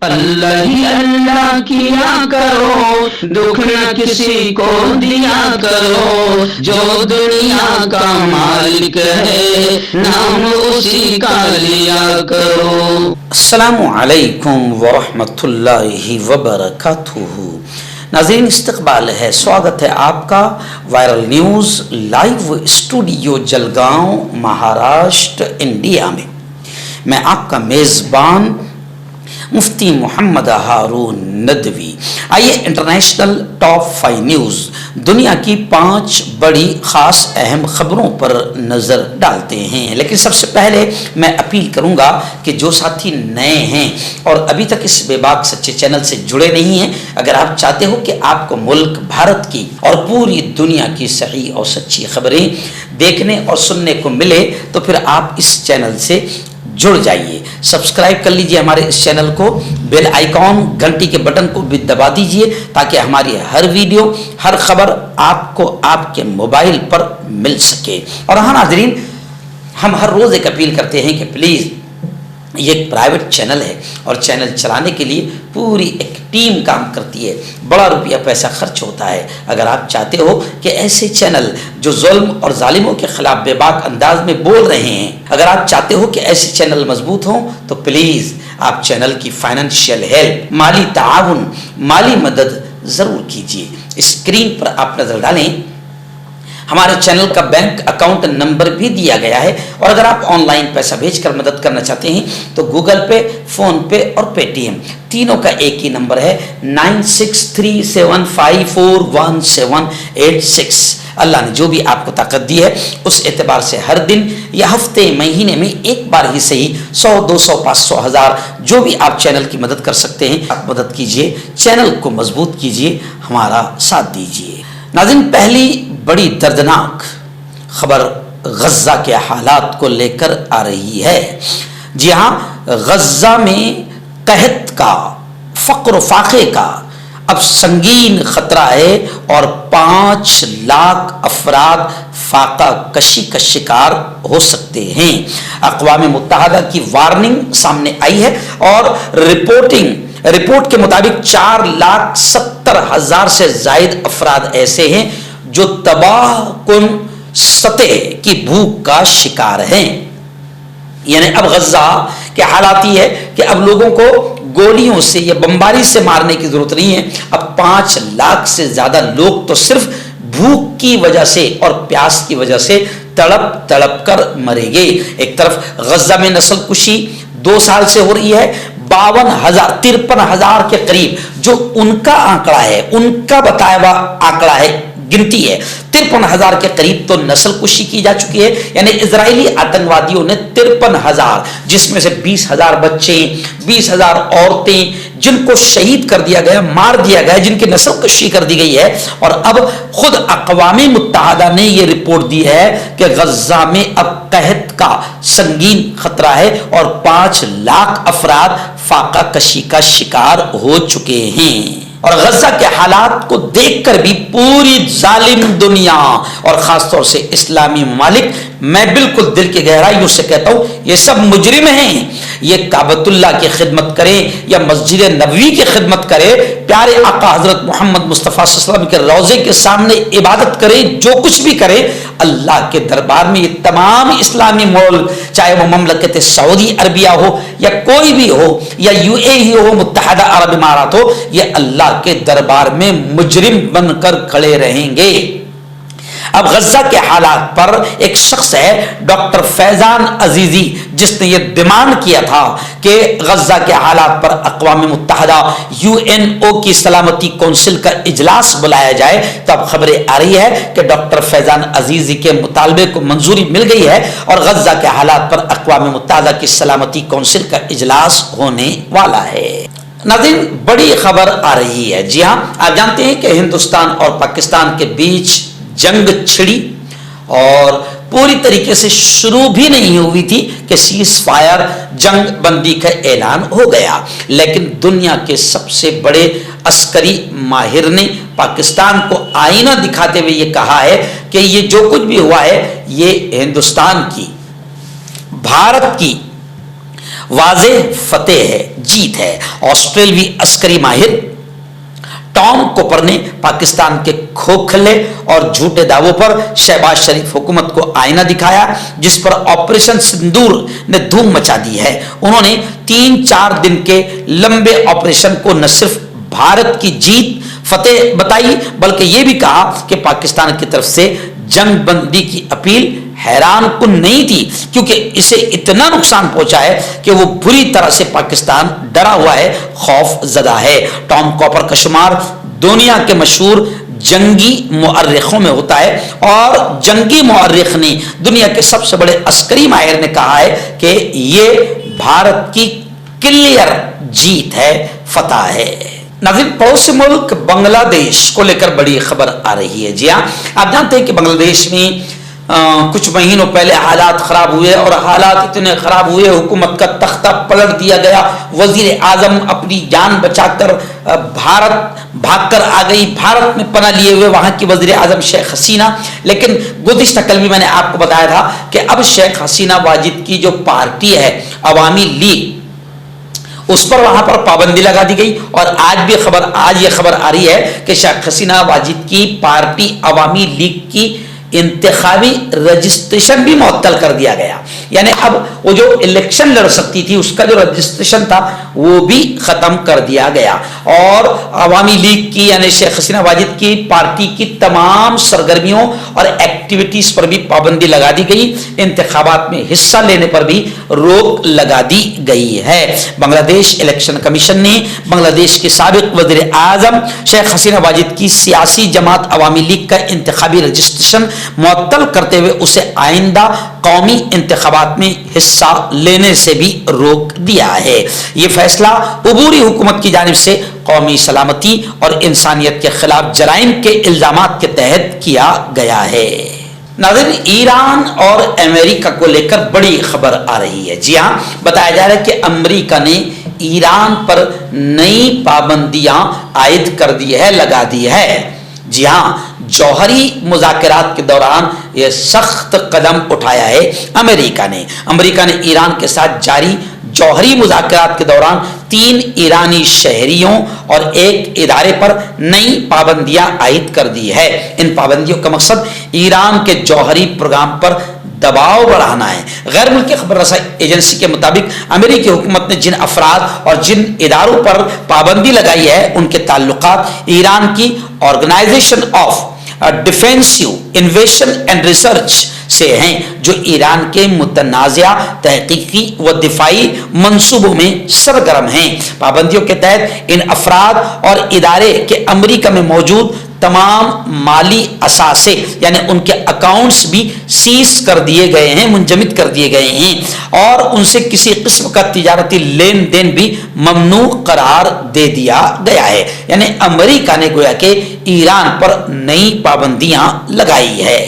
اللہ ہی اللہ کیا کرو، دکھ نہ کسی کو دیا کرو، جو دنیا کا مالک ہے نام اسی کا لیا کرو۔ السلام علیکم ورحمۃ اللہ وبرکاتہ۔ ناظرین استقبال ہے، سواگت ہے آپ کا viral news live studio Jalgaon Maharashtra India میں۔ میں آپ کا میزبان مفتی محمد ہارون ندوی۔ آئیے انٹرنیشنل ٹاپ 5 نیوز، دنیا کی 5 بڑی خاص اہم خبروں پر نظر ڈالتے ہیں۔ لیکن سب سے پہلے میں اپیل کروں گا کہ جو ساتھی نئے ہیں اور ابھی تک اس بے باک سچے چینل سے جڑے نہیں ہیں، اگر آپ چاہتے ہو کہ آپ کو ملک بھارت کی اور پوری دنیا کی صحیح اور سچی خبریں دیکھنے اور سننے کو ملے تو پھر آپ اس چینل سے جڑ جائیے، سبسکرائب کر لیجئے ہمارے اس چینل کو، بیل آئیکن گھنٹی کے بٹن کو بھی دبا دیجئے تاکہ ہماری ہر ویڈیو ہر خبر آپ کو آپ کے موبائل پر مل سکے۔ اور ہاں ناظرین، ہم ہر روز ایک اپیل کرتے ہیں کہ پلیز یہ ایک پرائیویٹ چینل ہے اور چینل چلانے کے لیے پوری ایک ٹیم کام کرتی ہے، بڑا روپیہ پیسہ خرچ ہوتا ہے۔ اگر آپ چاہتے ہو کہ ایسے چینل جو ظلم اور ظالموں کے خلاف بے باک انداز میں بول رہے ہیں، اگر آپ چاہتے ہو کہ ایسے چینل مضبوط ہوں تو پلیز آپ چینل کی فائنینشیل ہیلپ، مالی تعاون، مالی مدد ضرور کیجیے۔ اسکرین پر آپ نظر ڈالیں، ہمارے چینل کا بینک اکاؤنٹ نمبر بھی دیا گیا ہے، اور اگر آپ آن لائن پیسہ بھیج کر مدد کرنا چاہتے ہیں تو گوگل پے، فون پے اور پے ٹی ایم تینوں کا ایک ہی نمبر ہے 9637541786۔ اللہ نے جو بھی آپ کو طاقت دی ہے اس اعتبار سے ہر دن یا ہفتے مہینے میں ایک بار ہی صحیح 100 200 500 1000 جو بھی آپ چینل کی مدد کر سکتے ہیں آپ مدد کیجیے، چینل کو مضبوط کیجیے، ہمارا ساتھ دیجیے۔ ناظرین، پہلی بڑی دردناک خبر غزہ کے حالات کو لے کر آ رہی ہے۔ جی ہاں، غزہ میں قحط کا، فقر و فاقے کا اب سنگین خطرہ ہے اور 5 لاکھ افراد فاقہ کشی کا شکار ہو سکتے ہیں۔ اقوام متحدہ کی وارننگ سامنے آئی ہے اور رپورٹ کے مطابق 4,70,000 سے زائد افراد ایسے ہیں جو تباہ کن سطح کی بھوک کا شکار ہیں۔ یعنی اب غزہ کے حالات یہ ہے کہ اب لوگوں کو گولیوں سے یا بمباری سے مارنے کی ضرورت نہیں ہے، اب 5 لاکھ سے زیادہ لوگ تو صرف بھوک کی وجہ سے اور پیاس کی وجہ سے تڑپ کر مریں گے۔ ایک طرف غزہ میں نسل کشی 2 سال سے ہو رہی ہے، 53,000 کے قریب جو ان کا آنکڑا ہے، ان کا بتایا ہوا آنکڑا ہے، گنتی ہے، 53,000 کے قریب تو نسل کشی کی جا چکی ہے۔ یعنی اسرائیلی آتنکوادیوں نے 53,000 جس میں سے 20,000 بچے، 20,000 عورتیں جن کو شہید کر دیا گیا، مار دیا گیا، جن کی نسل کشی کر دی گئی ہے۔ اور اب خود اقوام متحدہ نے یہ رپورٹ دی ہے کہ غزہ میں اب قحط کا سنگین خطرہ ہے اور 5 لاکھ افراد فاقہ کشی کا شکار ہو چکے ہیں۔ اور غزہ کے حالات کو دیکھ کر بھی پوری ظالم دنیا اور خاص طور سے اسلامی ممالک، میں بالکل دل کی گہرائیوں سے کہتا ہوں یہ سب مجرم ہیں۔ یہ کعبۃ اللہ کی خدمت کریں یا مسجد نبوی کی خدمت کرے، پیارے آقا حضرت محمد مصطفیٰ صلی اللہ علیہ وسلم کے روضے کے سامنے عبادت کرے، جو کچھ بھی کرے، اللہ کے دربار میں یہ تمام اسلامی ملک، چاہے وہ مملکت سعودی عربیہ ہو یا کوئی بھی ہو یا UAE ہو، متحدہ عرب امارات ہو، یہ اللہ کے دربار میں مجرم بن کر کھڑے رہیں گے۔ اب غزہ کے حالات پر ایک شخص ہے ڈاکٹر فیضان عزیزی، جس نے یہ ڈیمانڈ کیا تھا کہ غزہ کے حالات پر اقوام متحدہ UNO کی سلامتی کونسل کا اجلاس بلایا جائے۔ تو اب خبریں آ رہی ہے کہ ڈاکٹر فیضان عزیزی کے مطالبے کو منظوری مل گئی ہے اور غزہ کے حالات پر اقوام متحدہ کی سلامتی کونسل کا اجلاس ہونے والا ہے۔ ناظرین، بڑی خبر آ رہی ہے۔ جی ہاں، آپ جانتے ہیں کہ ہندوستان اور پاکستان کے بیچ جنگ چھڑی اور پوری طریقے سے شروع بھی نہیں ہوئی تھی کہ سیز فائر، جنگ بندی کا اعلان ہو گیا، لیکن دنیا کے سب سے بڑے عسکری ماہر نے پاکستان کو آئینہ دکھاتے ہوئے یہ کہا ہے کہ یہ جو کچھ بھی ہوا ہے یہ ہندوستان کی، بھارت کی واضح فتح ہے، جیت ہے۔ آسٹریلوی عسکری ماہر ٹام کوپر نے پاکستان کے کھوکھلے اور جھوٹے دعووں پر شہباز شریف حکومت کو آئینہ دکھایا، جس پر آپریشن سندور نے دھوم مچا دی ہے۔ انہوں نے 3-4 دن کے لمبے آپریشن کو نہ صرف بھارت کی جیت فتح بتائی بلکہ یہ بھی کہا کہ پاکستان کی طرف سے جنگ بندی کی اپیل حیران کن نہیں تھی، کیونکہ اسے اتنا نقصان پہنچا ہے کہ وہ بری طرح سے پاکستان ڈرا ہوا ہے، خوف زدہ ہے۔ ٹام کوپر کا شمار دنیا کے مشہور جنگی مؤرخوں میں ہوتا ہے، اور جنگی مؤرخ نے، دنیا کے سب سے بڑے عسکری ماہر نے کہا ہے کہ یہ بھارت کی کلیئر جیت ہے، فتح ہے۔ ناظرین، پڑوسی ملک بنگلہ دیش کو لے کر بڑی خبر آ رہی ہے۔ جی ہاں، آپ جانتے ہیں کہ بنگلہ دیش میں کچھ مہینوں پہلے حالات خراب ہوئے، اور حالات اتنے خراب ہوئے حکومت کا تختہ پلٹ دیا گیا، وزیر اعظم اپنی جان بچا کر بھارت بھاگ کر آ گئی، بھارت میں پناہ لیے ہوئے وہاں کی وزیر اعظم شیخ حسینہ۔ لیکن گزشتہ کل بھی میں نے آپ کو بتایا تھا کہ اب شیخ حسینہ واجد کی جو پارٹی ہے عوامی لیگ، اس پر وہاں پر پابندی لگا دی گئی، اور آج یہ خبر آ رہی ہے کہ شیخ حسینہ واجد کی پارٹی عوامی لیگ کی انتخابی رجسٹریشن بھی معطل کر دیا گیا۔ یعنی اب وہ جو الیکشن لڑ سکتی تھی اس کا جو رجسٹریشن تھا وہ بھی ختم کر دیا گیا، اور عوامی لیگ کی یعنی شیخ حسینہ واجد کی پارٹی کی تمام سرگرمیوں اور ایکٹیویٹیز پر بھی پابندی لگا دی گئی، انتخابات میں حصہ لینے پر بھی روک لگا دی گئی ہے۔ بنگلہ دیش الیکشن کمیشن نے بنگلہ دیش کے سابق وزیر اعظم شیخ حسینہ واجد کی سیاسی جماعت عوامی لیگ کا انتخابی رجسٹریشن معطل کرتے ہوئے اسے آئندہ قومی انتخابات میں حصہ لینے سے بھی روک دیا ہے۔ یہ فیصلہ عبوری حکومت کی جانب سے قومی سلامتی اور انسانیت کے خلاف جرائم کے الزامات کے تحت کیا گیا ہے۔ ناظرین، ایران اور امریکہ کو لے کر بڑی خبر آ رہی ہے۔ جی ہاں، بتایا جا رہا ہے کہ امریکہ نے ایران پر نئی پابندیاں عائد کر دی ہے، لگا دی ہے۔ جی ہاں، جوہری مذاکرات کے دوران یہ سخت قدم اٹھایا ہے امریکہ نے ایران کے ساتھ جاری جوہری مذاکرات کے دوران 3 ایرانی شہریوں اور 1 ادارے پر نئی پابندیاں عائد کر دی ہے۔ ان پابندیوں کا مقصد ایران کے جوہری پروگرام پر دباؤ بڑھانا ہے۔ غیر ملکی خبر رسائی ایجنسی کے مطابق امریکی حکومت نے جن افراد اور جن اداروں پر پابندی لگائی ہے ان کے تعلقات ایران کی organisation of defensive innovation and research سے ہیں، جو ایران کے متنازع تحقیقی و دفاعی منصوبوں میں سرگرم ہیں۔ پابندیوں کے تحت ان افراد اور ادارے کے امریکہ میں موجود تمام مالی اثاثے یعنی ان کے اکاؤنٹس بھی سیز کر دیے گئے ہیں، منجمد کر دیے گئے ہیں، اور ان سے کسی قسم کا تجارتی لین دین بھی ممنوع قرار دے دیا گیا ہے۔ یعنی امریکہ نے گویا کہ ایران پر نئی پابندیاں لگائی ہے۔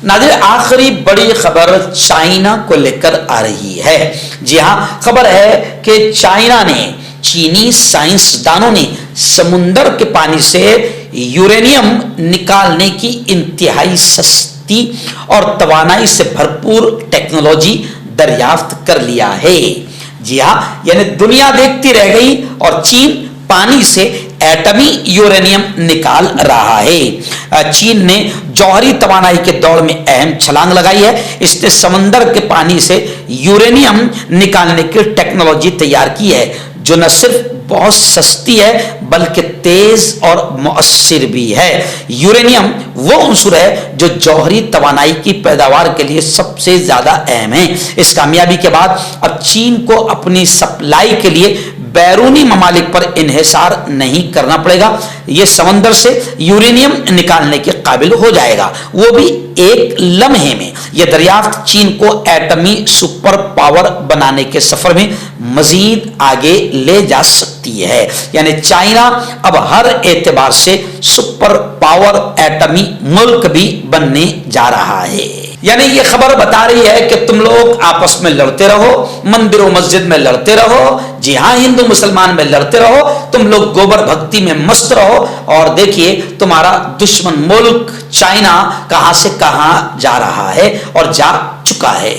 ناظرین، آخری بڑی خبر چائنا کو لے کر آ رہی ہے۔ جی ہاں، خبر ہے کہ چینی سائنسدانوں نے سمندر کے پانی سے یورینیم نکالنے کی انتہائی سستی اور توانائی سے بھرپور ٹیکنالوجی دریافت کر لیا ہے۔ جی ہاں، یعنی دنیا دیکھتی رہ گئی اور چین پانی سے ایٹمی یورینیم نکال رہا ہے۔ چین نے جوہری توانائی کے دوڑ میں اہم چھلانگ لگائی ہے۔ اس نے سمندر کے پانی سے یورینیم نکالنے کی ٹیکنالوجی تیار کی ہے، جو نہ صرف بہت سستی ہے بلکہ تیز اور مؤثر بھی ہے۔ یورینیم وہ عنصر ہے جو جوہری توانائی کی پیداوار کے لیے سب سے زیادہ اہم ہے۔ اس کامیابی کے بعد اب چین کو اپنی سپلائی کے لیے بیرونی ممالک پر انحصار نہیں کرنا پڑے گا۔ یہ سمندر سے یورینیم نکالنے کے قابل ہو جائے گا، وہ بھی ایک لمحے میں۔ یہ دریافت چین کو ایٹمی سپر پاور بنانے کے سفر میں مزید آگے لے جا سکتی ہے۔ یعنی چائنا اب ہر اعتبار سے سپر پاور ایٹمی ملک بھی بننے جا رہا ہے۔ یعنی یہ خبر بتا رہی ہے کہ تم لوگ آپس میں لڑتے رہو، مندر و مسجد میں لڑتے رہو، جی ہاں ہندو مسلمان میں لڑتے رہو، تم لوگ گوبر بھکتی میں مست رہو، اور دیکھیے تمہارا دشمن ملک چائنا کہاں سے کہاں جا رہا ہے اور جا چکا ہے۔